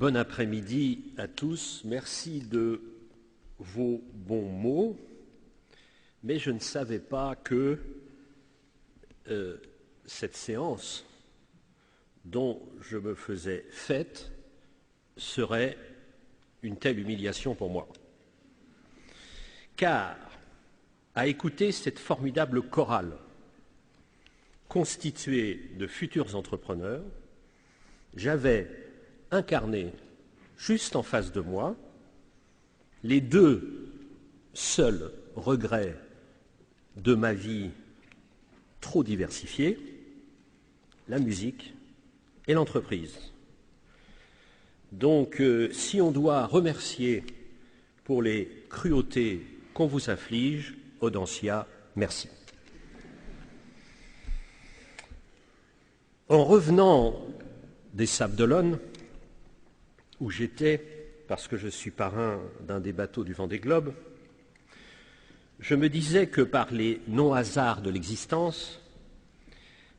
Bon après-midi à tous. Merci de vos bons mots, mais je ne savais pas que cette séance dont je me faisais fête serait une telle humiliation pour moi. Car, à écouter cette formidable chorale constituée de futurs entrepreneurs, j'avais incarné juste en face de moi les deux seuls regrets de ma vie trop diversifiée, la musique et l'entreprise. Donc, si on doit remercier pour les cruautés qu'on vous afflige, Audencia, merci. En revenant des Sables d'Olonne, où j'étais, parce que je suis parrain d'un des bateaux du Vendée Globe, je me disais que par les non-hasards de l'existence,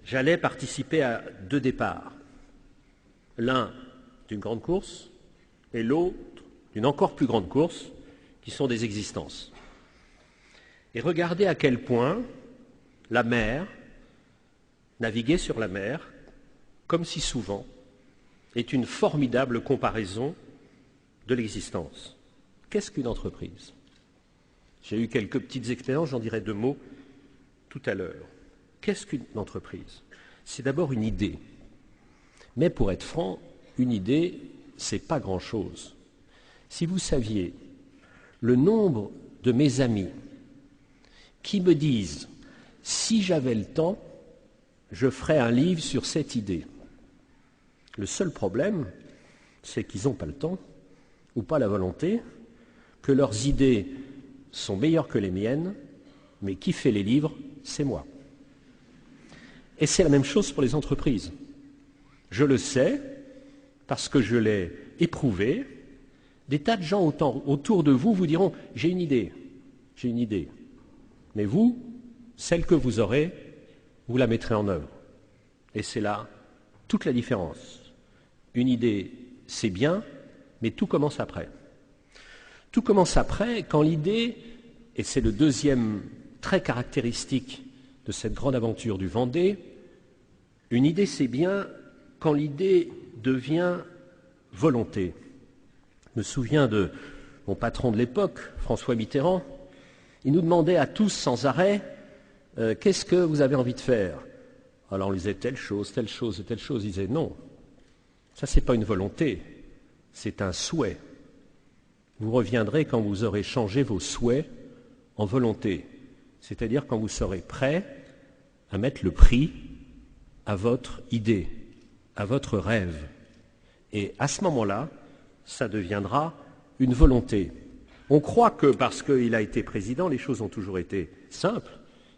j'allais participer à deux départs. L'un d'une grande course et l'autre d'une encore plus grande course, qui sont des existences. Et regardez à quel point la mer, naviguer sur la mer, comme si souvent, est une formidable comparaison de l'existence. Qu'est-ce qu'une entreprise? J'ai eu quelques petites expériences, j'en dirai deux mots tout à l'heure. Qu'est-ce qu'une entreprise? C'est d'abord une idée. Mais pour être franc, une idée, c'est pas grand-chose. Si vous saviez le nombre de mes amis qui me disent « si j'avais le temps, je ferais un livre sur cette idée ». Le seul problème, c'est qu'ils n'ont pas le temps ou pas la volonté, que leurs idées sont meilleures que les miennes, mais qui fait les livres, c'est moi. Et c'est la même chose pour les entreprises. Je le sais, parce que je l'ai éprouvé. Des tas de gens autour de vous vous diront « j'ai une idée ». Mais vous, celle que vous aurez, vous la mettrez en œuvre. Et c'est là toute la différence. Une idée, c'est bien, mais tout commence après. Tout commence après quand l'idée, et c'est le deuxième trait caractéristique de cette grande aventure du Vendée, une idée, c'est bien quand l'idée devient volonté. Je me souviens de mon patron de l'époque, François Mitterrand. Il nous demandait à tous sans arrêt « qu'est-ce que vous avez envie de faire ?» Alors on lui disait telle chose, telle chose et telle chose. Il disait non, ça c'est pas une volonté, c'est un souhait. Vous reviendrez quand vous aurez changé vos souhaits en volonté, c'est-à-dire quand vous serez prêt à mettre le prix à votre idée, à votre rêve. Et à ce moment-là, ça deviendra une volonté. On croit que parce qu'il a été président, les choses ont toujours été simples.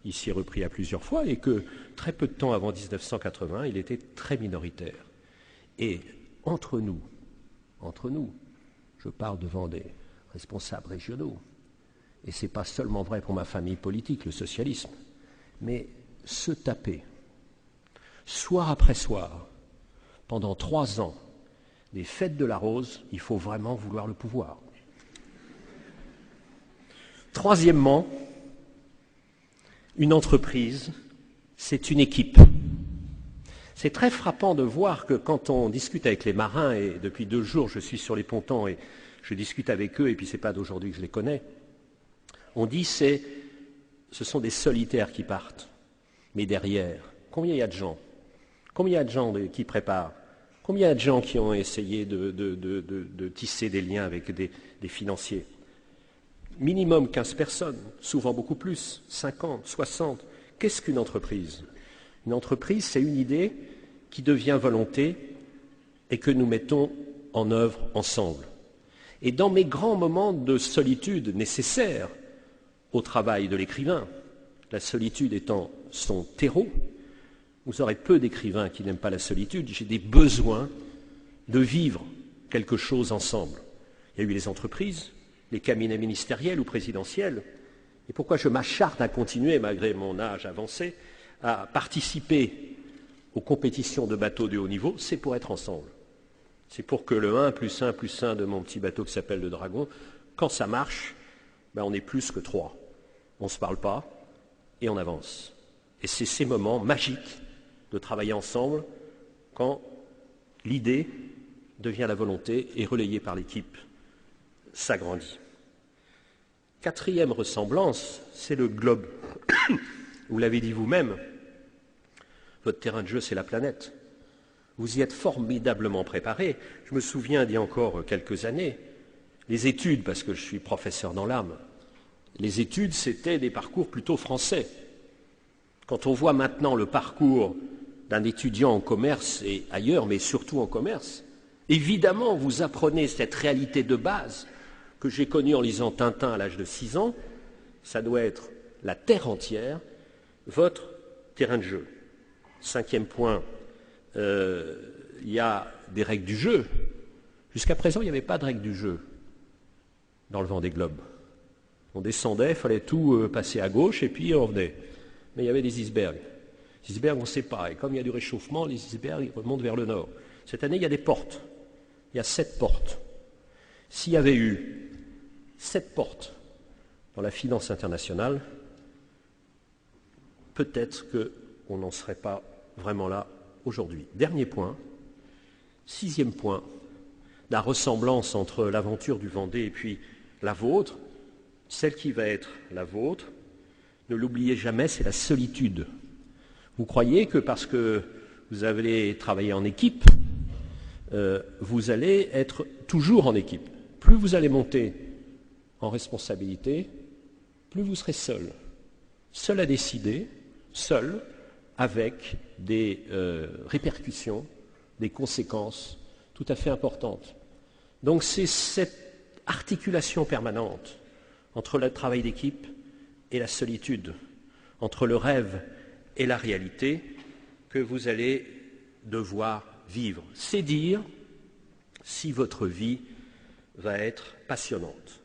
Il s'y est repris à plusieurs fois et que très peu de temps avant 1980, il était très minoritaire. Et entre nous, je parle devant des responsables régionaux, et ce n'est pas seulement vrai pour ma famille politique, le socialisme, mais se taper, soir après soir, pendant 3 ans, des fêtes de la rose, il faut vraiment vouloir le pouvoir. Troisièmement, une entreprise, c'est une équipe. C'est très frappant de voir que quand on discute avec les marins, et depuis 2 jours je suis sur les pontons et je discute avec eux, et puis ce n'est pas d'aujourd'hui que je les connais, on dit ce sont des solitaires qui partent. Mais derrière, combien il y a de gens? Combien il y a de gens qui préparent? Combien il y a de gens qui ont essayé de tisser des liens avec des financiers? Minimum 15 personnes, souvent beaucoup plus, 50, 60. Qu'est-ce qu'une entreprise? Une entreprise, c'est une idée qui devient volonté et que nous mettons en œuvre ensemble. Et dans mes grands moments de solitude nécessaires au travail de l'écrivain, la solitude étant son terreau, vous aurez peu d'écrivains qui n'aiment pas la solitude, j'ai des besoins de vivre quelque chose ensemble. Il y a eu les entreprises, les cabinets ministériels ou présidentiels. Et pourquoi je m'acharne à continuer, malgré mon âge avancé, à participer aux compétitions de bateaux de haut niveau, c'est pour être ensemble. C'est pour que le 1 plus 1 plus 1 de mon petit bateau qui s'appelle le Dragon, quand ça marche, on est plus que 3. On ne se parle pas et on avance. Et c'est ces moments magiques de travailler ensemble quand l'idée devient la volonté et relayée par l'équipe s'agrandit. Quatrième ressemblance, c'est le globe. Vous l'avez dit vous-même, votre terrain de jeu, c'est la planète. Vous y êtes formidablement préparé. Je me souviens d'il y a encore quelques années, les études, parce que je suis professeur dans l'âme, les études, c'était des parcours plutôt français. Quand on voit maintenant le parcours d'un étudiant en commerce et ailleurs, mais surtout en commerce, évidemment, vous apprenez cette réalité de base que j'ai connue en lisant Tintin à l'âge de 6 ans. Ça doit être la terre entière, votre terrain de jeu. 5e point, il y a des règles du jeu. Jusqu'à présent, il n'y avait pas de règles du jeu dans le Vendée Globe. On descendait, il fallait tout passer à gauche et puis on revenait. Mais il y avait des icebergs. Les icebergs, on ne sait pas. Et comme il y a du réchauffement, les icebergs ils remontent vers le nord. Cette année, il y a des portes. Il y a 7 portes. S'il y avait eu 7 portes dans la finance internationale, peut-être qu'on n'en serait pas vraiment là aujourd'hui. Dernier point, 6e point, la ressemblance entre l'aventure du Vendée et puis la vôtre, celle qui va être la vôtre, ne l'oubliez jamais, c'est la solitude. Vous croyez que parce que vous allez travailler en équipe, vous allez être toujours en équipe. Plus vous allez monter en responsabilité, plus vous serez seul. Seul à décider, seul, avec des répercussions, des conséquences tout à fait importantes. Donc c'est cette articulation permanente entre le travail d'équipe et la solitude, entre le rêve et la réalité, que vous allez devoir vivre. C'est dire si votre vie va être passionnante.